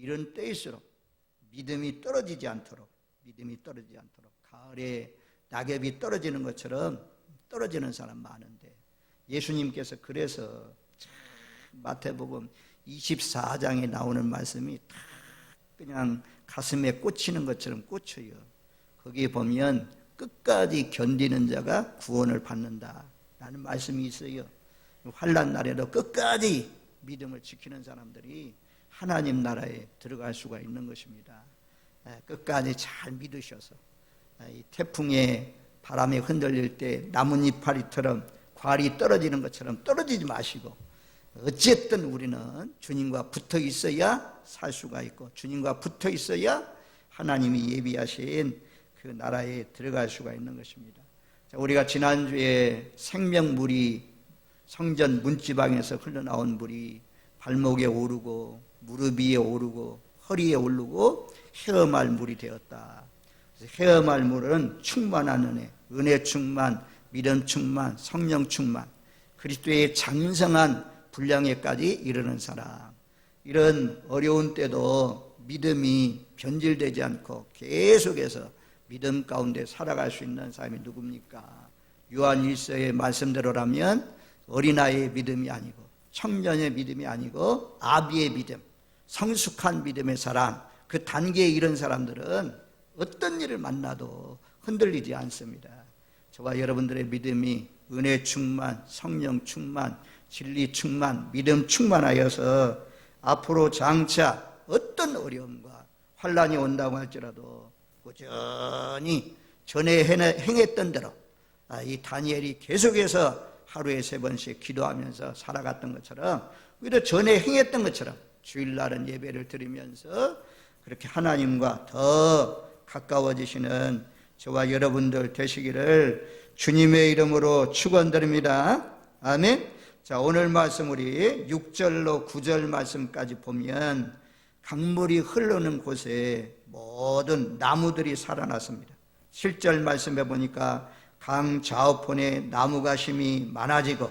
이런 때일수록 믿음이 떨어지지 않도록 가을에 낙엽이 떨어지는 것처럼 떨어지는 사람 많은데, 예수님께서 그래서 마태복음 24장에 나오는 말씀이 다 그냥 가슴에 꽂히는 것처럼 꽂혀요. 거기에 보면 끝까지 견디는 자가 구원을 받는다라는 말씀이 있어요. 환난 날에도 끝까지 믿음을 지키는 사람들이 하나님 나라에 들어갈 수가 있는 것입니다. 끝까지 잘 믿으셔서 이 태풍에 바람에 흔들릴 때 나뭇잎파리처럼 과일이 떨어지는 것처럼 떨어지지 마시고, 어쨌든 우리는 주님과 붙어 있어야 살 수가 있고, 주님과 붙어 있어야 하나님이 예비하신 그 나라에 들어갈 수가 있는 것입니다. 자, 우리가 지난주에 생명물이 성전 문지방에서 흘러나온 물이 발목에 오르고 무릎 위에 오르고 허리에 오르고 헤엄할 물이 되었다. 그래서 헤엄할 물은 충만한 은혜 충만, 믿음 충만, 성령 충만, 그리스도의 장성한 분량에까지 이르는 사람, 이런 어려운 때도 믿음이 변질되지 않고 계속해서 믿음 가운데 살아갈 수 있는 사람이 누굽니까? 요한 1서의 말씀대로라면 어린아이의 믿음이 아니고 청년의 믿음이 아니고 아비의 믿음, 성숙한 믿음의 사람, 그 단계에 이른 사람들은 어떤 일을 만나도 흔들리지 않습니다. 저와 여러분들의 믿음이 은혜 충만, 성령 충만, 진리 충만, 믿음 충만하여서 앞으로 장차 어떤 어려움과 환난이 온다고 할지라도 꾸준히 전에 행했던 대로 이 다니엘이 계속해서 하루에 3번씩 기도하면서 살아갔던 것처럼, 우리도 전에 행했던 것처럼 주일날은 예배를 드리면서 그렇게 하나님과 더 가까워지시는 저와 여러분들 되시기를 주님의 이름으로 축원드립니다. 아멘. 자, 오늘 말씀 우리 6절로 9절 말씀까지 보면 강물이 흐르는 곳에 모든 나무들이 살아났습니다. 7절 말씀해 보니까 강 좌우편에 나무가 심이 많아지고,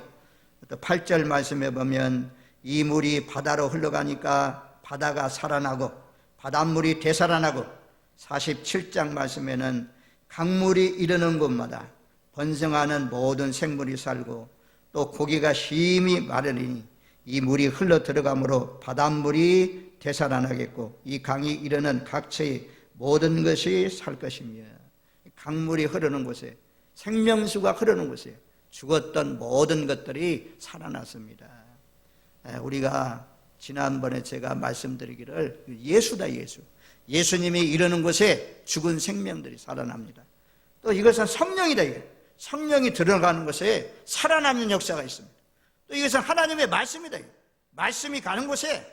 또 8절 말씀해 보면 이 물이 바다로 흘러가니까 바다가 살아나고 바닷물이 되살아나고, 47장 말씀에는 강물이 이르는 곳마다 번성하는 모든 생물이 살고 또 고기가 심히 마르니 이 물이 흘러 들어가므로 바닷물이 되살아나겠고 이 강이 이르는 각처의 모든 것이 살 것이며, 강물이 흐르는 곳에, 생명수가 흐르는 곳에 죽었던 모든 것들이 살아났습니다. 우리가 지난번에 제가 말씀드리기를 예수다, 예수. 예수님이 이르는 곳에 죽은 생명들이 살아납니다. 또 이것은 성령이다. 성령이 들어가는 곳에 살아나는 역사가 있습니다. 또 이것은 하나님의 말씀이다. 말씀이 가는 곳에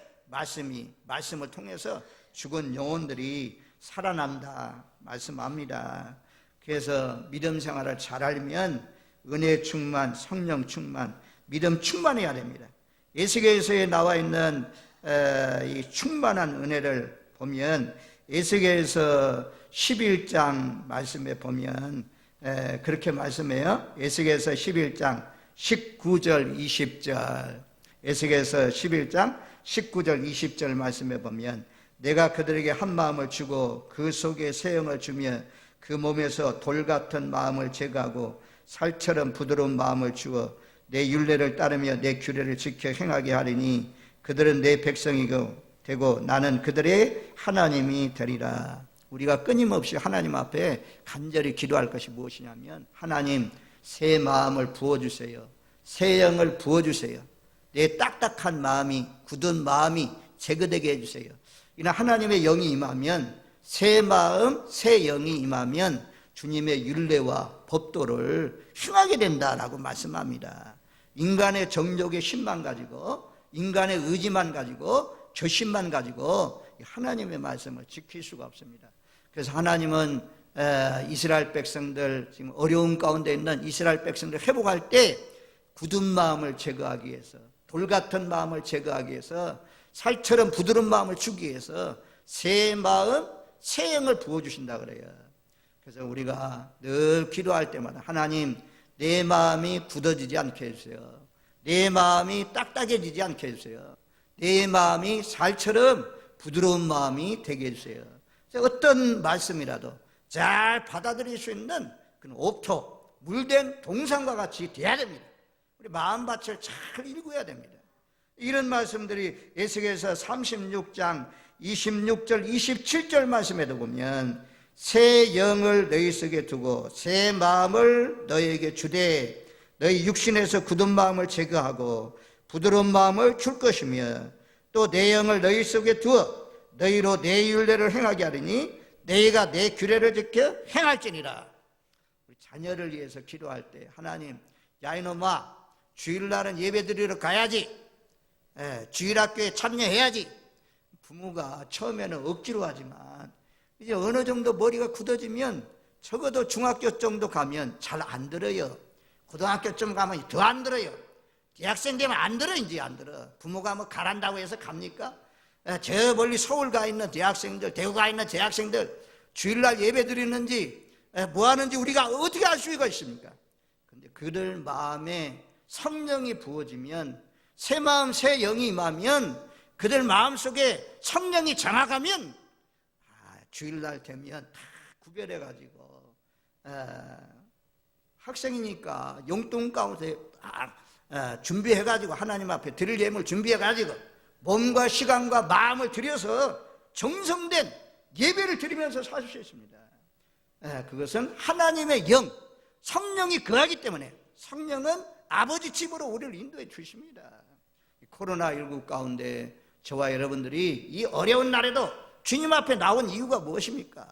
말씀을 통해서 죽은 영혼들이 살아난다 말씀합니다. 그래서 믿음 생활을 잘 알면 은혜 충만, 성령 충만, 믿음 충만해야 됩니다. 에스겔서에 나와 있는 이 충만한 은혜를 보면 에스겔서 11장 말씀에 보면 그렇게 말씀해요. 에스겔서 11장 19절 20절, 에스겔서 11장 19절 20절 말씀에 보면 내가 그들에게 한 마음을 주고 그 속에 새 영을 주며 그 몸에서 돌 같은 마음을 제거하고 살처럼 부드러운 마음을 주어 내 율례를 따르며 내 규례를 지켜 행하게 하리니 그들은 내 백성이고 되고 나는 그들의 하나님이 되리라. 우리가 끊임없이 하나님 앞에 간절히 기도할 것이 무엇이냐면, 하나님 새 마음을 부어주세요. 새 영을 부어주세요. 내 딱딱한 마음이, 굳은 마음이 제거되게 해주세요. 이나 하나님의 영이 임하면, 새 마음, 새 영이 임하면 주님의 율례와 법도를 행하게 된다라고 말씀합니다. 인간의 정욕의 힘만 가지고, 인간의 의지만 가지고,决心만 가지고 하나님의 말씀을 지킬 수가 없습니다. 그래서 하나님은 이스라엘 백성들, 지금 어려움 가운데 있는 이스라엘 백성들 회복할 때 굳은 마음을 제거하기 위해서, 돌 같은 마음을 제거하기 위해서, 살처럼 부드러운 마음을 주기 위해서 새 마음, 새 영을 부어주신다 그래요. 그래서 우리가 늘 기도할 때마다 하나님 내 마음이 굳어지지 않게 해주세요. 내 마음이 딱딱해지지 않게 해주세요. 내 마음이 살처럼 부드러운 마음이 되게 해주세요. 어떤 말씀이라도 잘 받아들일 수 있는 그런 옥토, 물된 동상과 같이 돼야 됩니다. 우리 마음밭을 잘 읽어야 됩니다. 이런 말씀들이 에스겔서 36장 26절 27절 말씀에도 보면 새 영을 너희 속에 두고 새 마음을 너희에게 주되 너희 육신에서 굳은 마음을 제거하고 부드러운 마음을 줄 것이며 또 내 영을 너희 속에 두어 너희로 내 율례를 행하게 하리니 너희가 내 규례를 지켜 행할지니라. 우리 자녀를 위해서 기도할 때 하나님, 야 이놈아 주일날은 예배드리러 가야지, 주일학교에 참여해야지. 부모가 처음에는 억지로 하지만 이제 어느 정도 머리가 굳어지면 적어도 중학교 정도 가면 잘 안 들어요. 고등학교쯤 가면 더 안 들어요. 대학생 되면 안 들어. 이제 안 들어. 부모가 뭐 가란다고 해서 갑니까? 저 멀리 서울 가 있는 대학생들, 대구 가 있는 대학생들 주일날 예배 드리는지 뭐 하는지 우리가 어떻게 알 수가 있습니까? 근데 그들 마음에 성령이 부어지면, 새 마음 새 영이 임하면, 그들 마음속에 성령이 장악하면 주일날 되면 다 구별해가지고 학생이니까 용돈 가운데 준비해가지고 하나님 앞에 드릴 예물 준비해가지고 몸과 시간과 마음을 들여서 정성된 예배를 드리면서 사실 수 있습니다. 그것은 하나님의 영, 성령이 거하기 때문에 성령은 아버지 집으로 우리를 인도해 주십니다. 코로나19 가운데 저와 여러분들이 이 어려운 날에도 주님 앞에 나온 이유가 무엇입니까?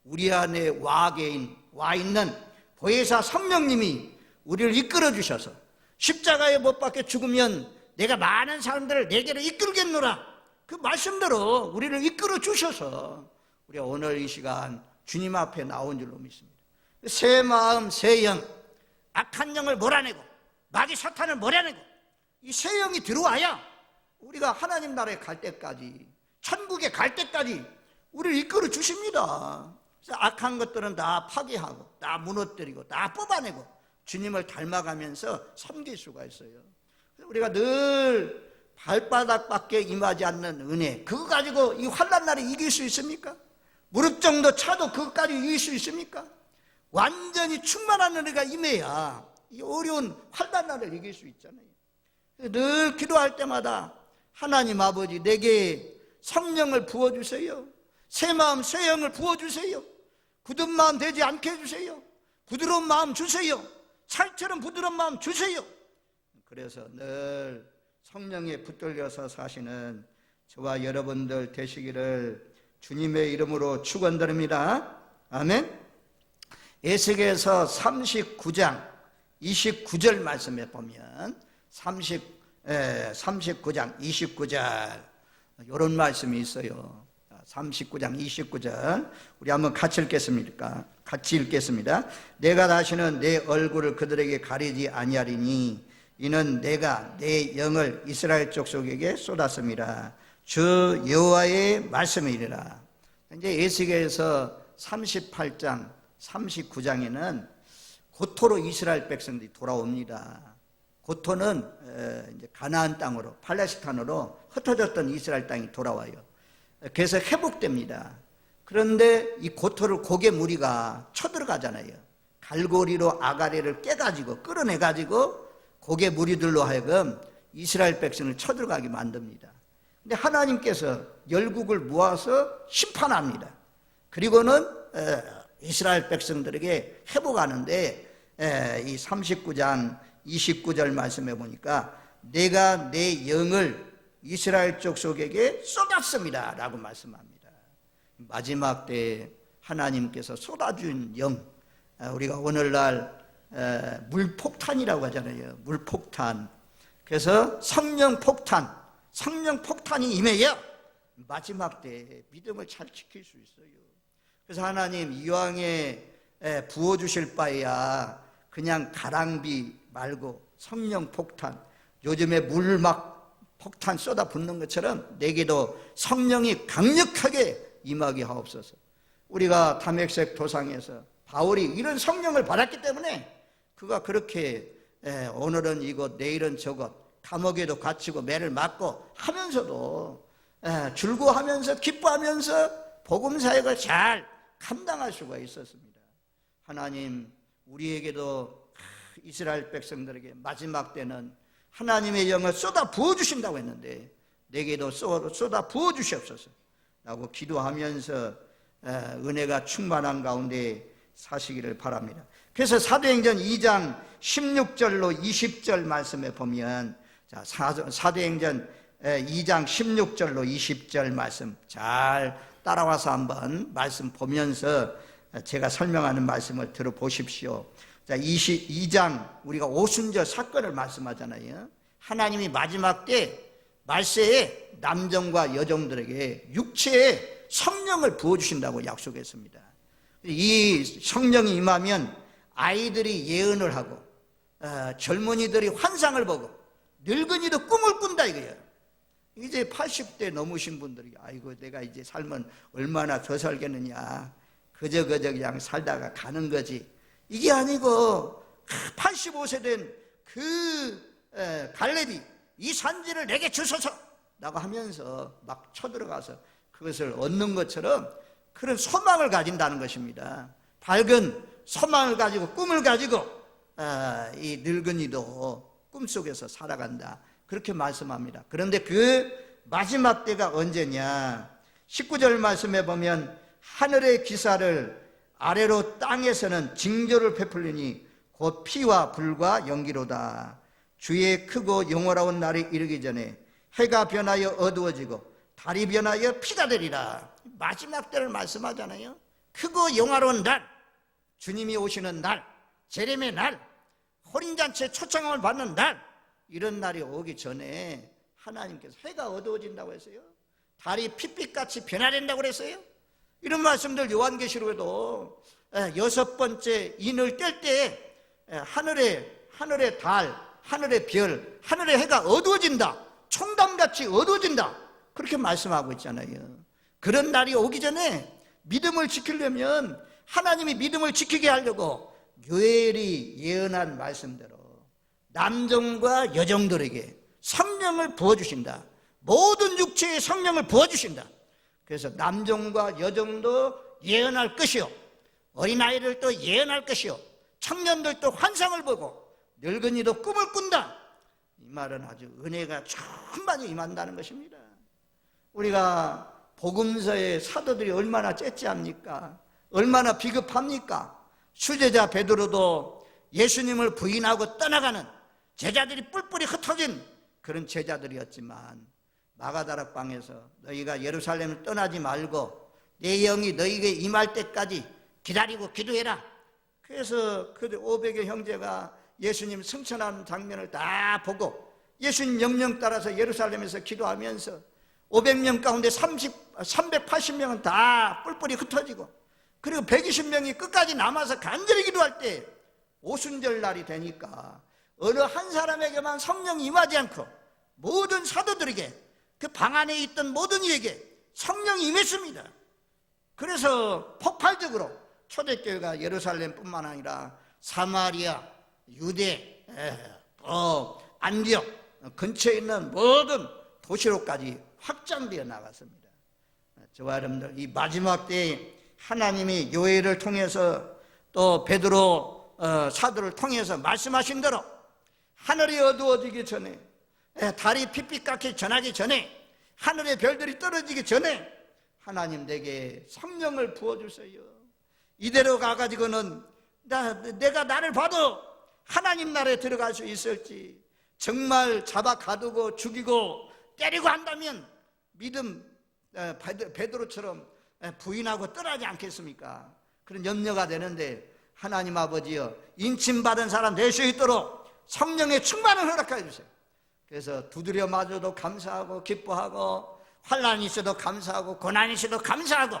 우리 안에 와 있는 보혜사 성령님이 우리를 이끌어 주셔서 십자가에 못 박혀 죽으면 내가 많은 사람들을 내게로 이끌겠노라, 그 말씀대로 우리를 이끌어 주셔서 우리가 오늘 이 시간 주님 앞에 나온 줄로 믿습니다. 새 마음 새 영, 악한 영을 몰아내고 마귀 사탄을 몰아내고 이 새 영이 들어와야 우리가 하나님 나라에 갈 때까지, 천국에 갈 때까지 우리를 이끌어 주십니다. 그래서 악한 것들은 다 파괴하고 다 무너뜨리고 다 뽑아내고 주님을 닮아가면서 섬길 수가 있어요. 그래서 우리가 늘 발바닥밖에 임하지 않는 은혜, 그거 가지고 이 환난 날에 이길 수 있습니까? 무릎 정도 차도 그것까지 이길 수 있습니까? 완전히 충만한 은혜가 임해야 이 어려운 환난 날을 이길 수 있잖아요. 늘 기도할 때마다 하나님 아버지, 내게 성령을 부어주세요. 새 마음 새 영을 부어주세요. 굳은 마음 되지 않게 해주세요. 부드러운 마음 주세요. 살처럼 부드러운 마음 주세요. 그래서 늘 성령에 붙들려서 사시는 저와 여러분들 되시기를 주님의 이름으로 축원드립니다. 아멘. 에스겔서 39장 29절 말씀에 보면 39장 29절 이런 말씀이 있어요. 39장 29절 우리 한번 같이 읽겠습니까? 같이 읽겠습니다. 내가 다시는 내 얼굴을 그들에게 가리지 아니하리니 이는 내가 내 영을 이스라엘 족속에게 쏟았음이라. 주 여호와의 말씀이니라. 이제 에스겔서 38장 39장에는 고토로 이스라엘 백성들이 돌아옵니다. 고토는 이제 가나안 땅으로, 팔레스타인으로 흩어졌던 이스라엘 땅이 돌아와요. 그래서 회복됩니다. 그런데 이 고토를 고개 무리가 쳐들어가잖아요. 갈고리로 아가리를 깨가지고 끌어내가지고 고개 무리들로 하여금 이스라엘 백성을 쳐들어가게 만듭니다. 근데 하나님께서 열국을 모아서 심판합니다. 그리고는 이스라엘 백성들에게 회복하는데 이 39장 29절 말씀해 보니까 내가 내 영을 이스라엘 족속에게 쏟았습니다 라고 말씀합니다. 마지막 때에 하나님께서 쏟아준 영, 우리가 오늘날 물폭탄이라고 하잖아요. 물폭탄. 그래서 성령 폭탄이 임해야 마지막 때에 믿음을 잘 지킬 수 있어요. 그래서 하나님 이왕에 부어주실 바에야 그냥 가랑비 말고 성령 폭탄, 요즘에 물 막 폭탄 쏟아붓는 것처럼 내게도 성령이 강력하게 임하게 하옵소서. 우리가 다메섹 도상에서 바울이 이런 성령을 받았기 때문에 그가 그렇게 오늘은 이곳 내일은 저곳 감옥에도 갇히고 매를 맞고 하면서도 즐거워하면서 기뻐하면서 복음 사역을 잘 감당할 수가 있었습니다. 하나님 우리에게도 이스라엘 백성들에게 마지막 때는 하나님의 영을 쏟아 부어주신다고 했는데 내게도 쏟아 부어주시옵소서 라고 기도하면서 은혜가 충만한 가운데 사시기를 바랍니다. 그래서 사도행전 2장 16절로 20절 말씀에 보면 사도행전 2장 16절로 20절 말씀 잘 따라와서 한번 말씀 보면서 제가 설명하는 말씀을 들어보십시오. 자, 22장 우리가 오순절 사건을 말씀하잖아요. 하나님이 마지막 때 말세에 남정과 여정들에게 육체에 성령을 부어주신다고 약속했습니다. 이 성령이 임하면 아이들이 예언을 하고 젊은이들이 환상을 보고 늙은이도 꿈을 꾼다 이거예요. 이제 80대 넘으신 분들이 아이고 내가 이제 삶은 얼마나 더 살겠느냐, 그저 그냥 살다가 가는 거지. 이게 아니고 85세 된 그 갈렙이 이 산지를 내게 주소서 라고 하면서 막 쳐들어가서 그것을 얻는 것처럼 그런 소망을 가진다는 것입니다. 밝은 소망을 가지고 꿈을 가지고 이 늙은이도 꿈속에서 살아간다 그렇게 말씀합니다. 그런데 그 마지막 때가 언제냐, 19절 말씀에 보면 하늘의 기사를 아래로 땅에서는 징조를 베풀리니 곧 피와 불과 연기로다. 주의 크고 영원하온 날이 이르기 전에 해가 변하여 어두워지고 달이 변하여 피가 되리라. 마지막 때를 말씀하잖아요. 크고 영화로운 날, 주님이 오시는 날, 재림의 날, 혼인잔치의 초청함을 받는 날, 이런 날이 오기 전에 하나님께서 해가 어두워진다고 했어요. 달이 핏빛같이 변화된다고 그랬어요. 이런 말씀들 요한계시록에도 6번째 인을 뗄 때 하늘의 달, 하늘의 별, 하늘의 해가 어두워진다, 총담같이 어두워진다 그렇게 말씀하고 있잖아요. 그런 날이 오기 전에 믿음을 지키려면 하나님이 믿음을 지키게 하려고 요엘이 예언한 말씀대로 남정과 여정들에게 성령을 부어주신다. 모든 육체에 성령을 부어주신다. 그래서 남정과 여정도 예언할 것이요, 어린아이들도 예언할 것이요, 청년들도 환상을 보고 늙은이도 꿈을 꾼다. 이 말은 아주 은혜가 충만히 임한다는 것입니다. 우리가 복음서의 사도들이 얼마나 째째합니까? 얼마나 비겁합니까? 수제자 베드로도 예수님을 부인하고 떠나가는 제자들이 뿔뿔이 흩어진 그런 제자들이었지만 마가다락방에서 너희가 예루살렘을 떠나지 말고 내 영이 너희에게 임할 때까지 기다리고 기도해라. 그래서 그 500여 형제가 예수님 승천하는 장면을 다 보고 예수님 명령 따라서 예루살렘에서 기도하면서 500명 가운데 380명은 다 뿔뿔이 흩어지고 그리고 120명이 끝까지 남아서 간절히 기도할 때 오순절 날이 되니까 어느 한 사람에게만 성령이 임하지 않고 모든 사도들에게 그 방 안에 있던 모든 이에게 성령이 임했습니다. 그래서 폭발적으로 초대교회가 예루살렘뿐만 아니라 사마리아, 유대, 안디옥 근처에 있는 모든 도시로까지 확장되어 나갔습니다. 저와 여러분들, 이 마지막 때에 하나님이 요엘을 통해서 또 베드로 사도를 통해서 말씀하신 대로 하늘이 어두워지기 전에, 달이 핏빛같이 전하기 전에, 하늘의 별들이 떨어지기 전에 하나님 내게 성령을 부어주세요. 이대로 가가지고는 내가 나를 봐도 하나님 나라에 들어갈 수 있을지, 정말 잡아 가두고 죽이고 때리고 한다면 믿음 베드로처럼 부인하고 떠나지 않겠습니까? 그런 염려가 되는데 하나님 아버지여, 인침받은 사람 될 수 있도록 성령의 충만을 허락해 주세요. 그래서 두드려 맞아도 감사하고 기뻐하고 환난이 있어도 감사하고 고난이 있어도 감사하고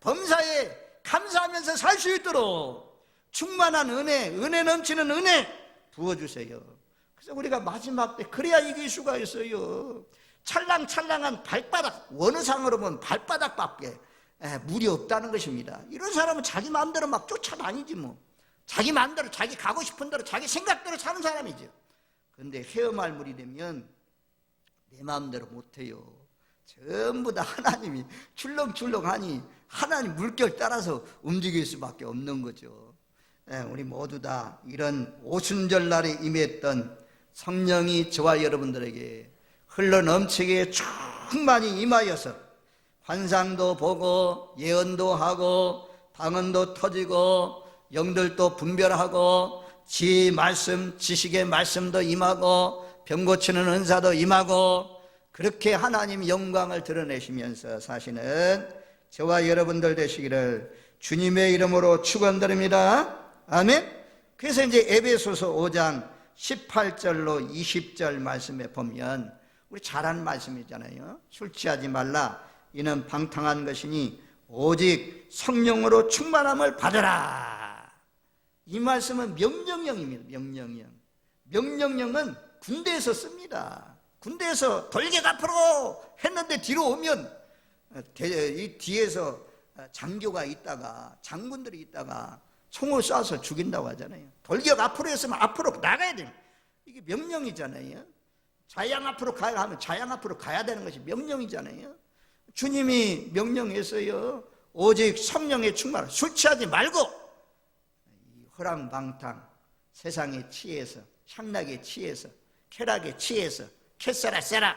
범사에 감사하면서 살 수 있도록 충만한 은혜 넘치는 은혜 부어주세요. 그래서 우리가 마지막 때 그래야 이길 수가 있어요. 찰랑찰랑한 발바닥, 원어상으로 보면 발바닥밖에 물이 없다는 것입니다. 이런 사람은 자기 마음대로 막 쫓아다니지 뭐. 자기 마음대로 자기 가고 싶은 대로 자기 생각대로 사는 사람이죠. 그런데 헤어말물이 되면 내 마음대로 못해요. 전부 다 하나님이 출렁출렁하니 하나님 물결 따라서 움직일 수밖에 없는 거죠. 우리 모두 다 이런 오순절 날에 임했던 성령이 저와 여러분들에게 흘러넘치게 충만히 임하여서 환상도 보고 예언도 하고 방언도 터지고 영들도 분별하고 지 말씀 지식의 말씀도 임하고 병 고치는 은사도 임하고 그렇게 하나님 영광을 드러내시면서 사시는 저와 여러분들 되시기를 주님의 이름으로 축원드립니다. 아멘. 그래서 이제 에베소서 5장 18절로 20절 말씀에 보면 우리 잘 아는 말씀이잖아요. 술 취하지 말라. 이는 방탕한 것이니 오직 성령으로 충만함을 받으라. 이 말씀은 명령형입니다. 명령형. 명령형은 군대에서 씁니다. 군대에서 돌격 앞으로 했는데 뒤로 오면 이 뒤에서 장교가 있다가 장군들이 있다가 총을 쏴서 죽인다고 하잖아요. 돌격 앞으로 했으면 앞으로 나가야 돼요. 이게 명령이잖아요. 자양 앞으로 가야 하면 자양 앞으로 가야 되는 것이 명령이잖아요. 주님이 명령했어요. 오직 성령의 충만, 술 취하지 말고 허랑방탕 세상에 취해서 향락에 취해서 쾌락에 취해서 캐세라 세라.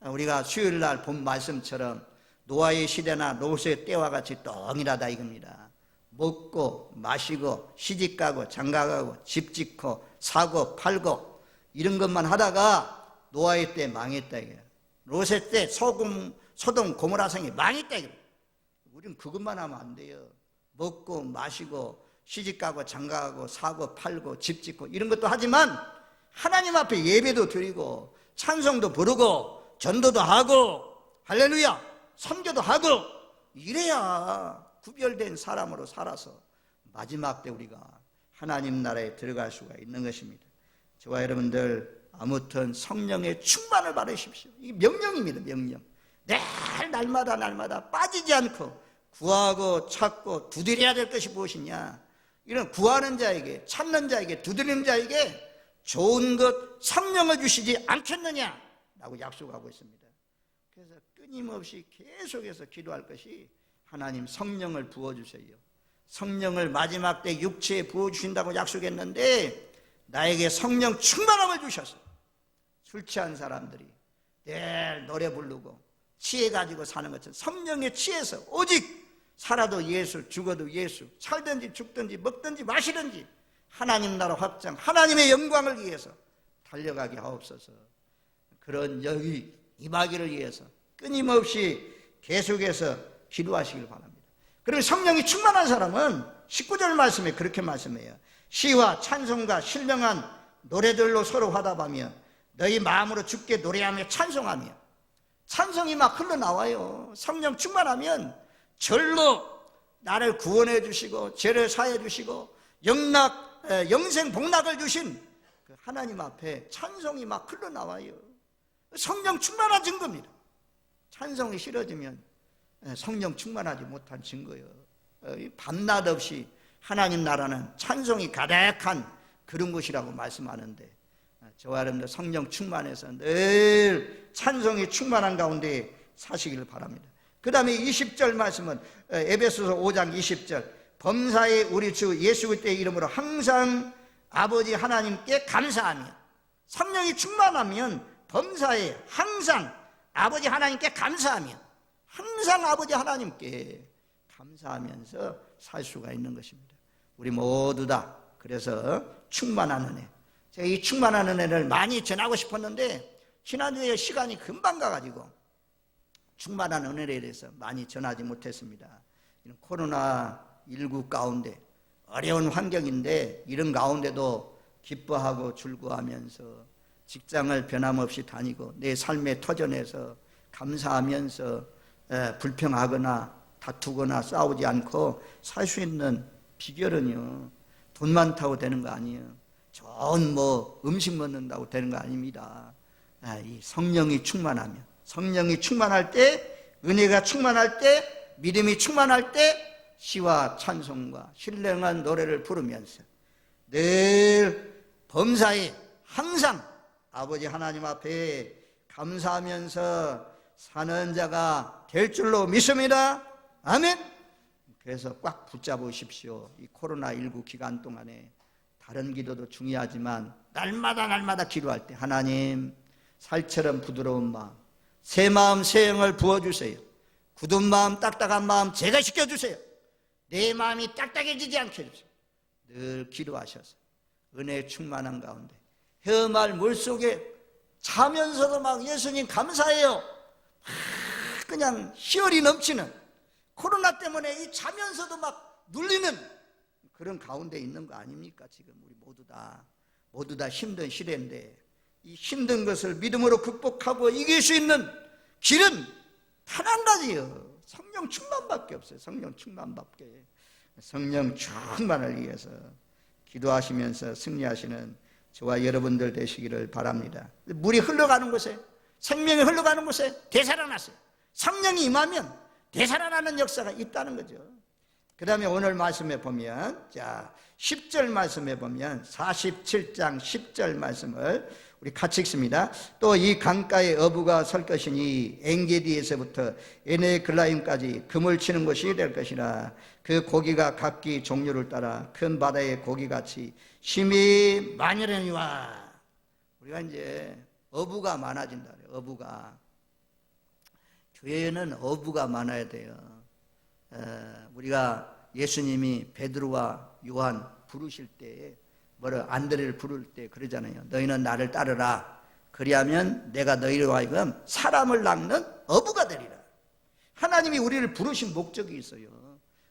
우리가 수요일날 본 말씀처럼 노아의 시대나 롯의 때와 같이 똥이라다 이겁니다. 먹고 마시고 시집가고 장가가고 집 짓고 사고 팔고 이런 것만 하다가 노아의 때 망했다 이거야. 롯의 때 소돔 고모라 성이 망했다 이거야. 우리는 그것만 하면 안 돼요. 먹고 마시고 시집가고 장가가고 사고 팔고 집 짓고 이런 것도 하지만 하나님 앞에 예배도 드리고 찬송도 부르고 전도도 하고 할렐루야 선교도 하고 이래야 구별된 사람으로 살아서 마지막 때 우리가 하나님 나라에 들어갈 수가 있는 것입니다. 저와 여러분들 아무튼 성령의 충만을 받으십시오. 이게 명령입니다. 명령. 날마다 빠지지 않고 구하고 찾고 두드려야 될 것이 무엇이냐. 이런 구하는 자에게 찾는 자에게 두드리는 자에게 좋은 것 성령을 주시지 않겠느냐 라고 약속하고 있습니다. 그래서 끊임없이 계속해서 기도할 것이 하나님 성령을 부어주세요. 성령을 마지막 때 육체에 부어주신다고 약속했는데 나에게 성령 충만함을 주셔서 술 취한 사람들이 늘 노래 부르고 취해가지고 사는 것처럼 성령에 취해서 오직 살아도 예수 죽어도 예수 살든지 죽든지 먹든지 마시든지 하나님 나라 확장 하나님의 영광을 위해서 달려가게 하옵소서. 그런 여기 임하기를 위해서 끊임없이 계속해서 기도하시길 바랍니다. 그리고 성령이 충만한 사람은 19절 말씀에 그렇게 말씀해요. 시와 찬송과 신령한 노래들로 서로 화답하며 너희 마음으로 주께 노래하며 찬송하며 찬송이 막 흘러나와요. 성령 충만하면 절로 나를 구원해 주시고 죄를 사해 주시고 영생 복락을 주신 그 하나님 앞에 찬송이 막 흘러나와요. 성령 충만한 증거입니다. 찬송이 싫어지면 성령 충만하지 못한 증거예요. 밤낮 없이 하나님 나라는 찬송이 가득한 그런 것이라고 말씀하는데 저와 여러분들 성령 충만해서 늘 찬송이 충만한 가운데 사시기를 바랍니다. 그 다음에 20절 말씀은 에베소서 5장 20절 범사에 우리 주 예수 그리스도의 이름으로 항상 아버지 하나님께 감사하며 성령이 충만하면 범사에 항상 아버지 하나님께 감사하며 항상 아버지 하나님께 감사하면서 살 수가 있는 것입니다. 우리 모두 다 그래서 충만한 은혜, 제가 이 충만한 은혜를 많이 전하고 싶었는데 지난주에 시간이 금방 가가지고 충만한 은혜에 대해서 많이 전하지 못했습니다. 이런 코로나19 가운데 어려운 환경인데 이런 가운데도 기뻐하고 즐거워하면서 직장을 변함없이 다니고 내 삶의 터전에서 감사하면서 불평하거나 다투거나 싸우지 않고 살 수 있는 비결은요, 돈 많다고 되는 거 아니에요. 좋은 음식 먹는다고 되는 거 아닙니다. 이 성령이 충만하면, 성령이 충만할 때, 은혜가 충만할 때, 믿음이 충만할 때 시와 찬송과 신령한 노래를 부르면서 늘 범사에 항상 아버지 하나님 앞에 감사하면서 사는 자가 될 줄로 믿습니다. 아멘. 그래서 꽉 붙잡으십시오. 이 코로나19 기간 동안에 다른 기도도 중요하지만 날마다 기도할 때 하나님, 살처럼 부드러운 마음, 새 마음 새 영을 부어주세요. 굳은 마음 딱딱한 마음 제거시켜주세요. 내 마음이 딱딱해지지 않게 해주세요. 늘 기도하셔서 은혜에 충만한 가운데 헤엄할 물속에 자면서도 막 예수님 감사해요, 그냥 희열이 넘치는, 코로나 때문에 이 자면서도 막 눌리는 그런 가운데 있는 거 아닙니까? 지금 우리 모두 다 힘든 시대인데 이 힘든 것을 믿음으로 극복하고 이길 수 있는 길은 단 한 가지요. 성령 충만밖에 없어요. 성령 충만밖에. 성령 충만을 위해서 기도하시면서 승리하시는 저와 여러분들 되시기를 바랍니다. 물이 흘러가는 곳에, 생명이 흘러가는 곳에 되살아났어요. 성령이 임하면 되살아나는 역사가 있다는 거죠. 그 다음에 오늘 말씀에 보면, 자, 10절 말씀에 보면 47장 10절 말씀을 우리 같이 읽습니다. 또 이 강가에 어부가 설 것이니 엔게디에서부터 에네글라임까지 금을 치는 곳이 될 것이라. 그 고기가 각기 종류를 따라 큰 바다의 고기같이 심히 많으려니와. 우리가 이제 어부가 많아진다. 어부가, 교회에는 어부가 많아야 돼요. 우리가 예수님이 베드로와 요한 부르실 때, 안드레를 부를 때 그러잖아요. 너희는 나를 따르라. 그리하면 내가 너희로 하여금 사람을 낚는 어부가 되리라. 하나님이 우리를 부르신 목적이 있어요.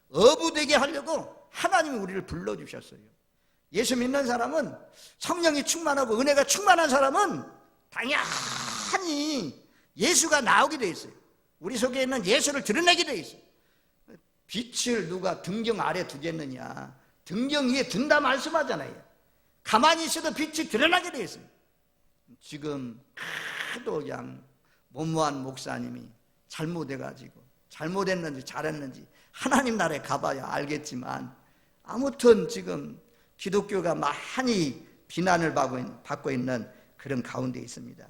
어부 되게 하려고 하나님이 우리를 불러주셨어요. 예수 믿는 사람은, 성령이 충만하고 은혜가 충만한 사람은 당연히 예수가 나오게 돼 있어요. 우리 속에 있는 예수를 드러내게 돼 있어요. 빛을 누가 등경 아래 두겠느냐, 등경 위에 둔다 말씀하잖아요. 가만히 있어도 빛이 드러나게 돼 있어요. 지금 하도 그냥 무모한 목사님이 잘못해가지고, 잘못했는지 잘했는지 하나님 나라에 가봐야 알겠지만, 아무튼 지금 기독교가 많이 비난을 받고 있는 그런 가운데 있습니다.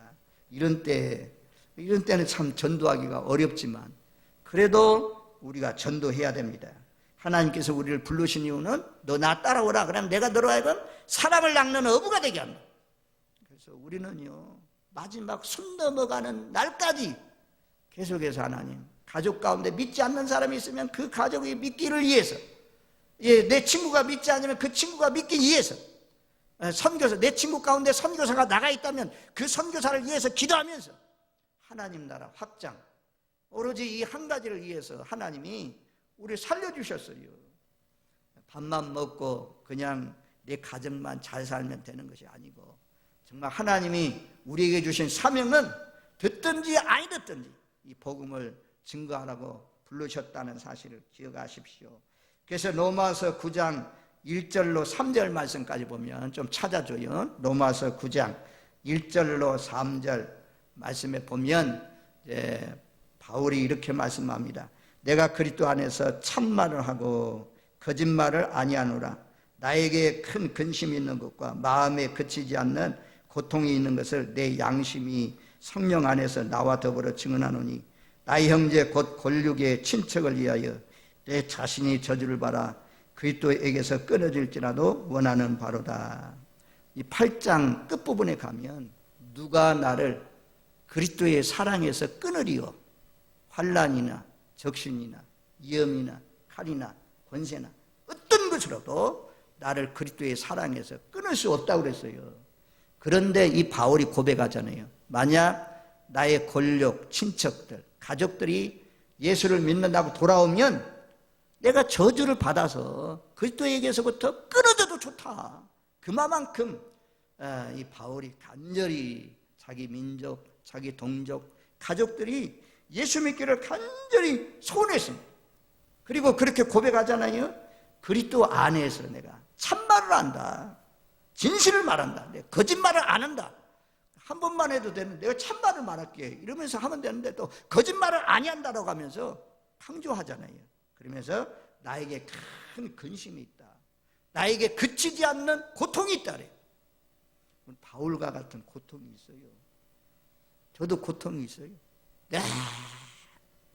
이런 때는 참 전도하기가 어렵지만 그래도 우리가 전도해야 됩니다. 하나님께서 우리를 부르신 이유는 너 나 따라오라. 그러면 내가 너로 하여금 사람을 낚는 어부가 되게 합니다. 그래서 우리는요, 마지막 숨 넘어가는 날까지 계속해서 하나님, 가족 가운데 믿지 않는 사람이 있으면 그 가족이 믿기를 위해서, 내 친구가 믿지 않으면 그 친구가 믿기 위해서, 선교사, 내 친구 가운데 선교사가 나가 있다면 그 선교사를 위해서 기도하면서 하나님 나라 확장, 오로지 이 한 가지를 위해서 하나님이 우리를 살려주셨어요. 밥만 먹고 그냥 내 가정만 잘 살면 되는 것이 아니고, 정말 하나님이 우리에게 주신 사명은 듣든지 아니 듣든지 이 복음을 증거하라고 부르셨다는 사실을 기억하십시오. 그래서 로마서 9장 1절로 3절 말씀까지 보면 좀 찾아줘요. 로마서 9장 1절로 3절 말씀에 보면 바울이 이렇게 말씀합니다. 내가 그리스도 안에서 참말을 하고 거짓말을 아니하노라. 나에게 큰 근심이 있는 것과 마음에 그치지 않는 고통이 있는 것을 내 양심이 성령 안에서 나와 더불어 증언하노니, 나의 형제 곧 골육의 친척을 위하여 내 자신이 저주를 받아 그리스도에게서 끊어질지라도 원하는 바로다. 이 8장 끝부분에 가면 누가 나를 그리스도의 사랑에서 끊으리요? 환난이나 적신이나 위험이나 칼이나 권세나 어떤 것으로도 나를 그리스도의 사랑에서 끊을 수 없다고 그랬어요. 그런데 이 바울이 고백하잖아요. 만약 나의 권력, 친척들, 가족들이 예수를 믿는다고 돌아오면 내가 저주를 받아서 그리스도에게서부터 끊어져도 좋다. 그만큼 이 바울이 간절히 자기 민족, 자기 동족, 가족들이 예수 믿기를 간절히 소원했습니다. 그리고 그렇게 고백하잖아요. 그리스도 안에서 내가 참말을 한다, 진실을 말한다, 내가 거짓말을 안 한다. 한 번만 해도 되는데 내가 참말을 말할게 이러면서 하면 되는데 또 거짓말을 아니한다라고 하면서 강조하잖아요. 그러면서 나에게 큰 근심이 있다, 나에게 그치지 않는 고통이 있다 그래요. 바울과 같은 고통이 있어요. 저도 고통이 있어요.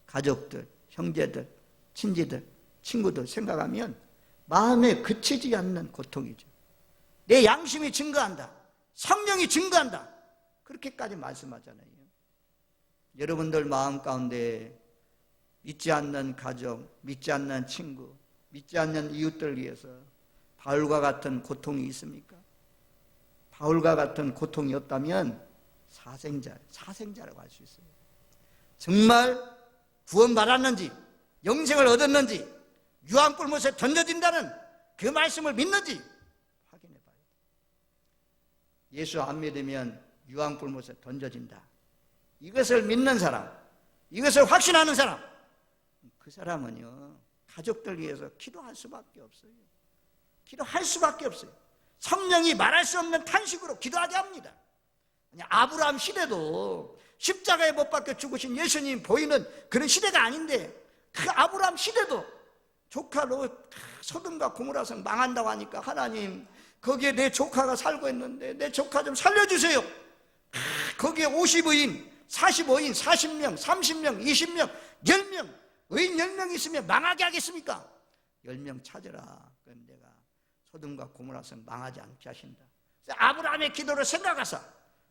가족들, 형제들, 친지들, 친구들 생각하면 마음에 그치지 않는 고통이죠. 내 양심이 증거한다, 성령이 증거한다, 그렇게까지 말씀하잖아요. 여러분들 마음 가운데 믿지 않는 가족, 믿지 않는 친구, 믿지 않는 이웃들 위해서 바울과 같은 고통이 있습니까? 바울과 같은 고통이 없다면 사생자라고 할 수 있어요. 정말 구원받았는지, 영생을 얻었는지, 유황불못에 던져진다는 그 말씀을 믿는지 확인해 봐야 돼요. 예수 안 믿으면 유황불못에 던져진다, 이것을 믿는 사람, 이것을 확신하는 사람, 그 사람은요 가족들 위해서 기도할 수밖에 없어요. 기도할 수밖에 없어요. 성령이 말할 수 없는 탄식으로 기도하게 합니다. 아브라함 시대도 십자가에 못 박혀 죽으신 예수님 보이는 그런 시대가 아닌데, 그 아브라함 시대도 조카 롯 소돔과 고모라성 망한다고 하니까, 하나님 거기에 내 조카가 살고 있는데 내 조카 좀 살려주세요. 거기에 50의인, 45인, 40명, 30명, 20명, 10명, 의인 10명 있으면 망하게 하겠습니까? 10명 찾으라. 그럼 내가 소돔과 고모라성 망하지 않게 하신다. 아브라함의 기도를 생각하사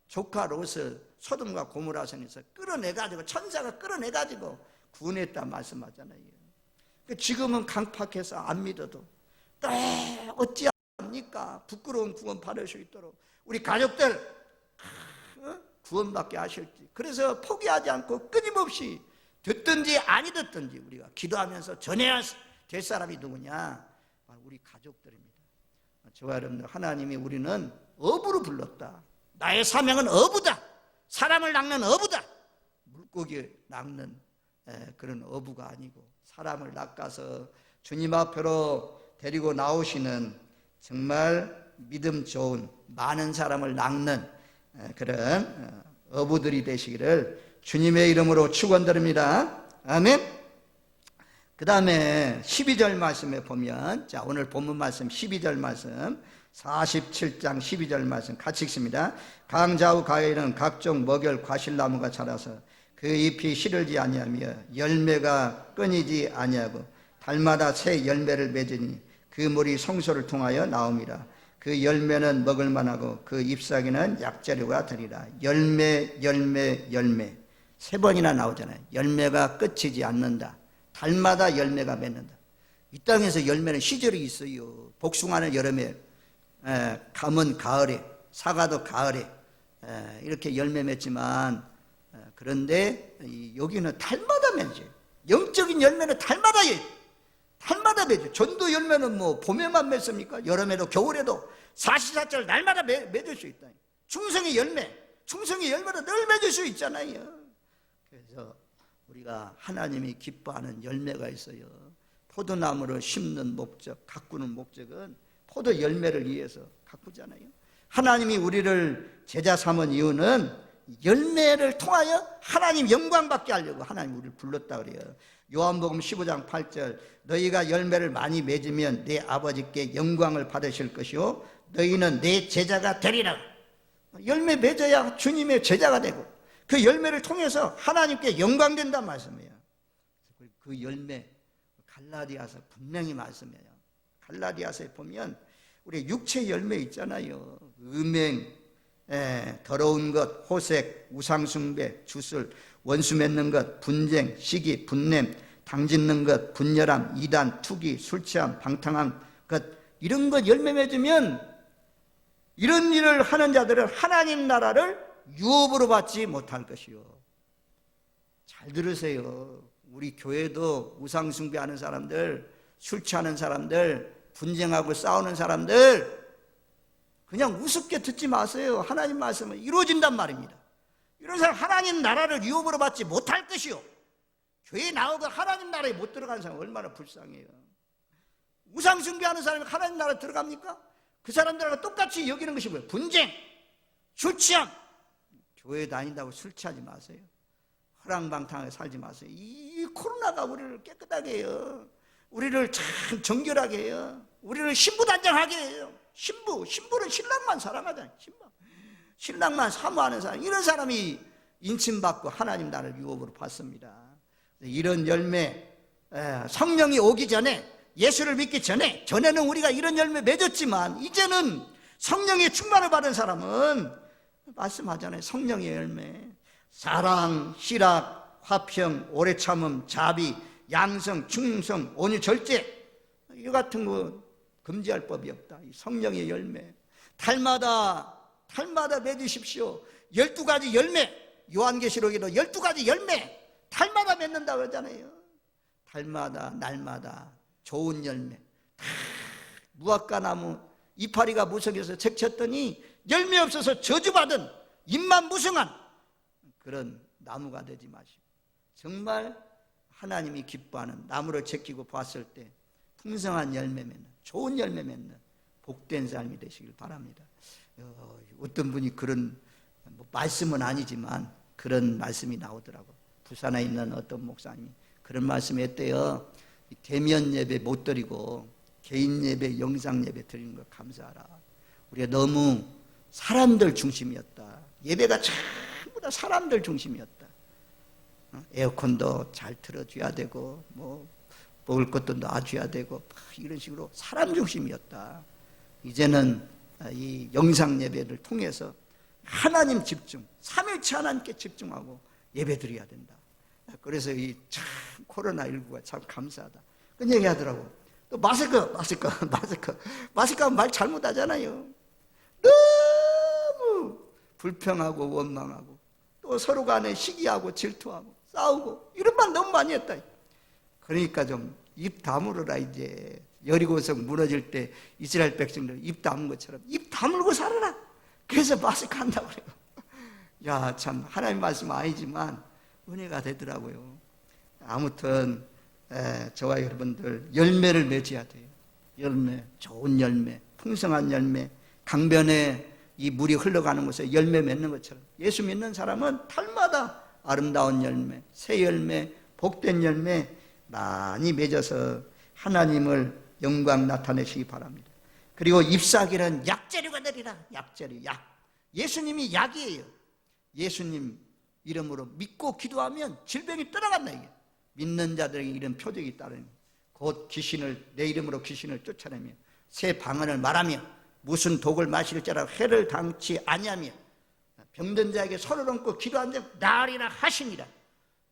조카 롯을 소돔과 고모라성에서 끌어내가지고, 천사가 끌어내가지고 구원했다 말씀하잖아요. 지금은 강팍해서 안 믿어도 어찌합니까? 부끄러운 구원 받을 수 있도록 우리 가족들 구원받게 하실지, 그래서 포기하지 않고 끊임없이 듣든지 아니 듣든지 우리가 기도하면서 전해야 될 사람이 누구냐? 우리 가족들입니다. 저와 여러분들, 하나님이 우리는 어부로 불렀다. 나의 사명은 어부다. 사람을 낚는 어부다. 물고기 낚는 그런 어부가 아니고, 사람을 낚아서 주님 앞으로 데리고 나오시는 정말 믿음 좋은 많은 사람을 낚는 그런 어부들이 되시기를 주님의 이름으로 축원드립니다. 아멘. 그 다음에 12절 말씀에 보면, 자, 오늘 본문 말씀 12절 말씀, 47장 12절 말씀 같이 읽습니다. 강좌우 가에는 각종 먹열 과실나무가 자라서 그 잎이 시들지 아니하며 열매가 끊이지 아니하고 달마다 새 열매를 맺으니 그 물이 성소를 통하여 나옵니다. 그 열매는 먹을 만하고 그 잎사귀는 약재료가 되리라. 열매, 열매, 열매. 3번이나 나오잖아요. 열매가 끝이지 않는다. 달마다 열매가 맺는다. 이 땅에서 열매는 시절이 있어요. 복숭아는 여름에, 감은 가을에, 사과도 가을에 이렇게 열매 맺지만, 그런데 여기는 달마다 맺어요. 영적인 열매는 달마다 맺어요. 전도 열매는 뭐 봄에만 맺습니까? 여름에도 겨울에도 사시사철 날마다 맺을 수 있다. 충성의 열매는 늘 맺을 수 있잖아요. 그래서 우리가 하나님이 기뻐하는 열매가 있어요. 포도나무를 심는 목적, 가꾸는 목적은 포도 열매를 위해서 가꾸잖아요. 하나님이 우리를 제자 삼은 이유는 열매를 통하여 하나님 영광 받게 하려고 하나님 우리를 불렀다 그래요. 요한복음 15장 8절, 너희가 열매를 많이 맺으면 내 아버지께 영광을 받으실 것이요 너희는 내 제자가 되리라. 열매 맺어야 주님의 제자가 되고, 그 열매를 통해서 하나님께 영광된단 말씀이에요. 그 열매 갈라디아서 분명히 말씀해요. 갈라디아서에 보면 우리 육체 열매 있잖아요. 음행, 더러운 것, 호색, 우상숭배, 주술, 원수 맺는 것, 분쟁, 시기, 분냄, 당짓는 것, 분열함, 이단, 투기, 술취함, 방탕한 것, 이런 것 열매 맺으면 이런 일을 하는 자들은 하나님 나라를 유업으로 받지 못할 것이요. 잘 들으세요. 우리 교회도 우상숭배하는 사람들, 술 취하는 사람들, 분쟁하고 싸우는 사람들 그냥 우습게 듣지 마세요. 하나님 말씀은 이루어진단 말입니다. 이런 사람 하나님 나라를 유업으로 받지 못할 것이요. 교회에 나오고 하나님 나라에 못 들어가는 사람 얼마나 불쌍해요. 우상숭배하는 사람이 하나님 나라에 들어갑니까? 그 사람들하고 똑같이 여기는 것이 뭐예요? 분쟁, 술 취함. 교회 다닌다고 술 취하지 마세요. 허랑방탕하게 살지 마세요. 이 코로나가 우리를 깨끗하게 해요. 우리를 참 정결하게 해요. 우리를 신부단장하게 해요. 신부는 신랑만 사랑하잖아요. 신랑만 사모하는 사람. 이런 사람이 인침받고 하나님 나를 유업으로 받습니다. 이런 열매, 성령이 오기 전에, 예수를 믿기 전에는 우리가 이런 열매 맺었지만, 이제는 성령의 충만을 받은 사람은 말씀하잖아요. 성령의 열매, 사랑, 희락, 화평, 오래 참음, 자비, 양성, 충성, 온유, 절제, 이 같은 거 금지할 법이 없다. 이 성령의 열매, 달마다 맺으십시오. 12가지 열매, 요한계시록에도 12가지 열매 달마다 맺는다 그러잖아요. 달마다, 날마다 좋은 열매. 무화과 나무 이파리가 무성해서 책쳤더니 열매 없어서 저주받은, 잎만 무성한 그런 나무가 되지 마시고, 정말 하나님이 기뻐하는 나무를 제끼고 봤을 때 풍성한 열매 맺는, 좋은 열매 맺는 복된 삶이 되시길 바랍니다. 어떤 분이 그런, 말씀은 아니지만 그런 말씀이 나오더라고. 부산에 있는 어떤 목사님이 그런 말씀을 했대요. 대면 예배 못 드리고 개인 예배, 영상 예배 드리는 걸 감사하라. 우리가 너무 사람들 중심이었다. 예배가 전부 다 사람들 중심이었다. 에어컨도 잘 틀어줘야 되고, 먹을 것도 놔줘야 되고, 이런 식으로 사람 중심이었다. 이제는 이 영상 예배를 통해서 하나님 집중, 삼일체 하나님께 집중하고 예배 드려야 된다. 그래서 이 참 코로나19가 참 감사하다. 그런 얘기 하더라고. 또 마스크 하면 말 잘못하잖아요. 너무 불평하고 원망하고, 또 서로 간에 시기하고 질투하고 싸우고, 이런 말 너무 많이 했다. 그러니까 좀 입 다물어라. 이제 여리고성 무너질 때 이스라엘 백성들 입 다문 것처럼 입 다물고 살아라. 그래서 마스크 한다고 그래요. 야, 참 하나님 말씀 아니지만 은혜가 되더라고요. 아무튼 저와 여러분들 열매를 맺어야 돼요. 열매, 좋은 열매, 풍성한 열매, 강변에 이 물이 흘러가는 곳에 열매 맺는 것처럼 예수 믿는 사람은 달마다 아름다운 열매, 새 열매, 복된 열매 많이 맺어서 하나님을 영광 나타내시기 바랍니다. 그리고 잎사귀는 약재료가 되리라. 약재료, 약. 예수님이 약이에요. 예수님 이름으로 믿고 기도하면 질병이 떠나간다. 이게 믿는 자들에게 이런 표적이 따르니 곧 귀신을, 내 이름으로 귀신을 쫓아내며 새 방언을 말하며 무슨 독을 마실지라도 해를 당치 아니하며 병든 자에게 손을 얹고 기도한 자 나으리라 하시니라.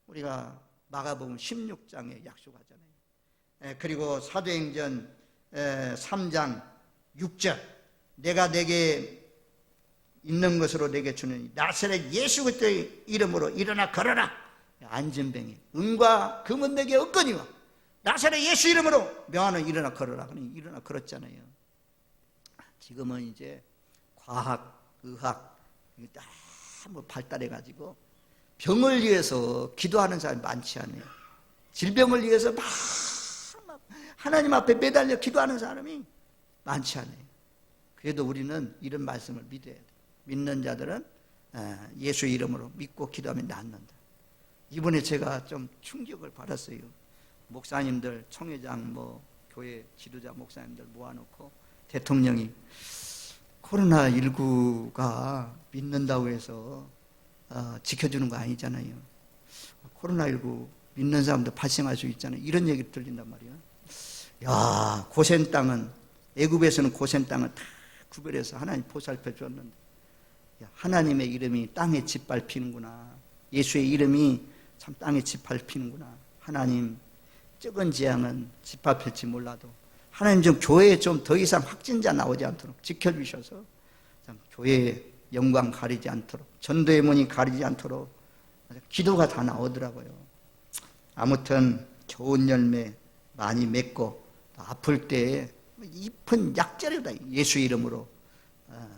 우리가 마가복음 16장에 약속하잖아요. 그리고 사도행전 3장 6절, 내가 내게 있는 것으로 내게 주느니 나사렛 예수 그리스도의 이름으로 일어나 걸어라. 안전병이 은과 금은 내게 없거니와 나사렛 예수 이름으로 명하는 일어나 걸어라. 그러니 일어나 걸었잖아요. 지금은 이제 과학, 의학 너무 발달해가지고 병을 위해서 기도하는 사람이 많지 않아요. 질병을 위해서 막 하나님 앞에 매달려 기도하는 사람이 많지 않아요. 그래도 우리는 이런 말씀을 믿어야 돼요. 믿는 자들은 예수 이름으로 믿고 기도하면 낫는다. 이번에 제가 좀 충격을 받았어요. 목사님들, 총회장, 교회 지도자 목사님들 모아놓고 대통령이 코로나19가 믿는다고 해서 지켜주는 거 아니잖아요. 코로나19 믿는 사람도 발생할 수 있잖아요. 이런 얘기 들린단 말이에요. 야, 고센 땅은, 애굽에서는 고센 땅을 다 구별해서 하나님 보살펴 줬는데, 하나님의 이름이 땅에 짓밟히는구나. 예수의 이름이 참 땅에 짓밟히는구나. 하나님, 적은 재앙은 짓밟힐지 몰라도 하나님 좀 교회에 좀 더 이상 확진자 나오지 않도록 지켜주셔서 참 교회의 영광 가리지 않도록, 전도의 문이 가리지 않도록 기도가 다 나오더라고요. 아무튼 좋은 열매 많이 맺고 아플 때 잎은 약재료다. 예수 이름으로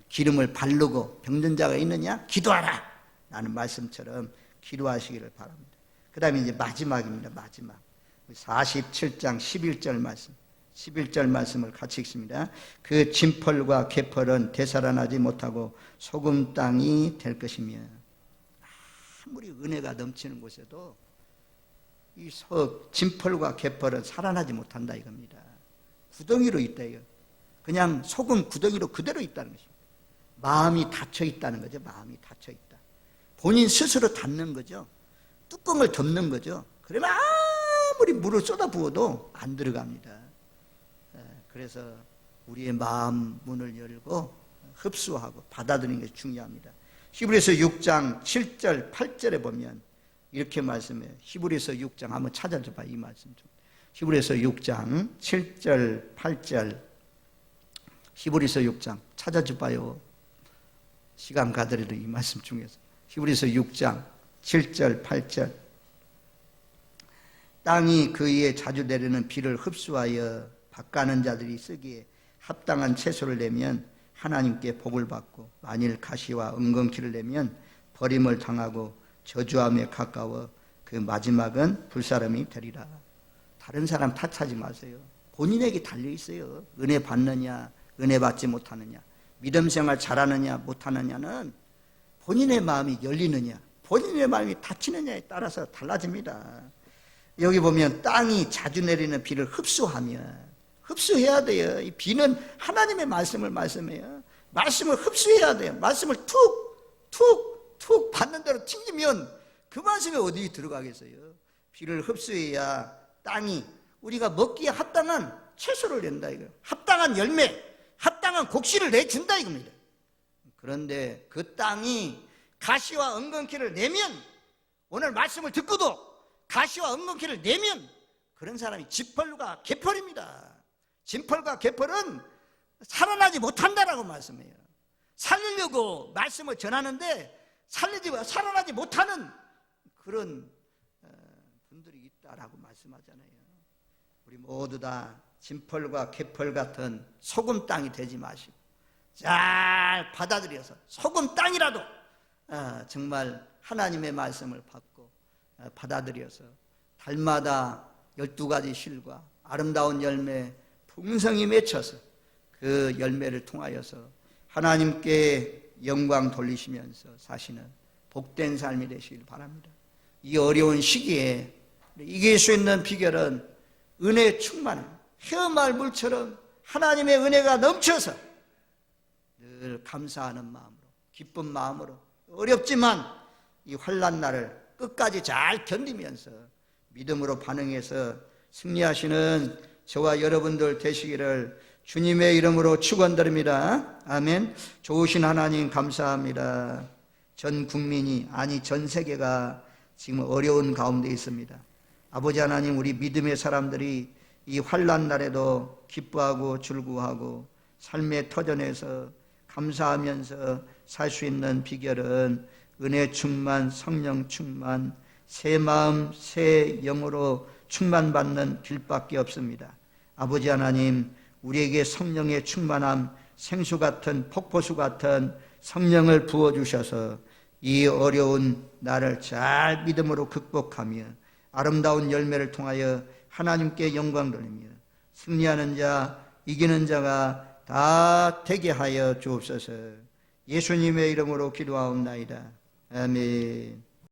기름을 바르고 병든 자가 있느냐 기도하라 라는 말씀처럼 기도하시기를 바랍니다. 그 다음에 이제 마지막입니다. 마지막 47장 11절 말씀, 11절 말씀을 같이 읽습니다. 그 진펄과 개펄은 되살아나지 못하고 소금 땅이 될 것이며, 아무리 은혜가 넘치는 곳에도 이 진펄과 개펄은 살아나지 못한다 이겁니다. 구덩이로 있다 이거. 그냥 소금 구덩이로 그대로 있다는 것입니다. 마음이 닫혀 있다는 거죠. 마음이 닫혀 있다. 본인 스스로 닫는 거죠. 뚜껑을 덮는 거죠. 그러면 아무리 물을 쏟아 부어도 안 들어갑니다. 그래서 우리의 마음 문을 열고 흡수하고 받아들이는 게 중요합니다. 히브리서 6장 7절 8절에 보면 이렇게 말씀해요. 히브리서 6장 한번 찾아줘봐. 이 말씀 좀. 히브리서 6장 7절 8절. 히브리서 6장 찾아줘봐요. 시간 가더라도 이 말씀 중에서. 히브리서 6장 7절 8절. 땅이 그 위에 자주 내리는 비를 흡수하여 밭가는 자들이 쓰기에 합당한 채소를 내면 하나님께 복을 받고, 만일 가시와 은근키를 내면 버림을 당하고 저주함에 가까워 그 마지막은 불사름이 되리라. 다른 사람 탓하지 마세요. 본인에게 달려 있어요. 은혜 받느냐 은혜 받지 못하느냐, 믿음 생활 잘하느냐 못하느냐는 본인의 마음이 열리느냐 본인의 마음이 닫히느냐에 따라서 달라집니다. 여기 보면 땅이 자주 내리는 비를 흡수해야 돼요. 이 비는 하나님의 말씀을 말씀해요. 말씀을 흡수해야 돼요. 말씀을 툭 받는 대로 튕기면 그 말씀이 어디 들어가겠어요. 비를 흡수해야 땅이 우리가 먹기에 합당한 채소를 낸다 이거예요. 합당한 열매, 합당한 곡식을 내준다 이겁니다. 그런데 그 땅이 가시와 은근키를 내면, 오늘 말씀을 듣고도 가시와 은근키를 내면 그런 사람이 진펄과 개펄입니다. 진펄과 개펄은 살아나지 못한다라고 말씀해요. 살리려고 말씀을 전하는데 살아나지 못하는 그런 분들이 있다라고 말씀하잖아요. 우리 모두 다 진펄과 개펄 같은 소금 땅이 되지 마시고 잘 받아들여서 소금 땅이라도 정말 하나님의 말씀을 받고 받아들여서 달마다 12가지 실과 아름다운 열매 풍성히 맺혀서 그 열매를 통하여서 하나님께 영광 돌리시면서 사시는 복된 삶이 되시길 바랍니다. 이 어려운 시기에 이길 수 있는 비결은 은혜 충만함, 헤어마을 물처럼 하나님의 은혜가 넘쳐서 늘 감사하는 마음으로, 기쁜 마음으로, 어렵지만 이 환난 날을 끝까지 잘 견디면서 믿음으로 반응해서 승리하시는 저와 여러분들 되시기를 주님의 이름으로 축원드립니다. 아멘. 좋으신 하나님 감사합니다. 전 국민이, 아니 전 세계가 지금 어려운 가운데 있습니다. 아버지 하나님, 우리 믿음의 사람들이 이 환난 날에도 기뻐하고 즐거워하고 삶의 터전에서 감사하면서 살 수 있는 비결은 은혜 충만, 성령 충만, 새 마음, 새 영으로 충만받는 길밖에 없습니다. 아버지 하나님, 우리에게 성령의 충만함, 생수 같은 폭포수 같은 성령을 부어주셔서 이 어려운 날을 잘 믿음으로 극복하며 아름다운 열매를 통하여 하나님께 영광 돌리며 승리하는 자, 이기는 자가 다 되게 하여 주옵소서. 예수님의 이름으로 기도하옵나이다. 아멘.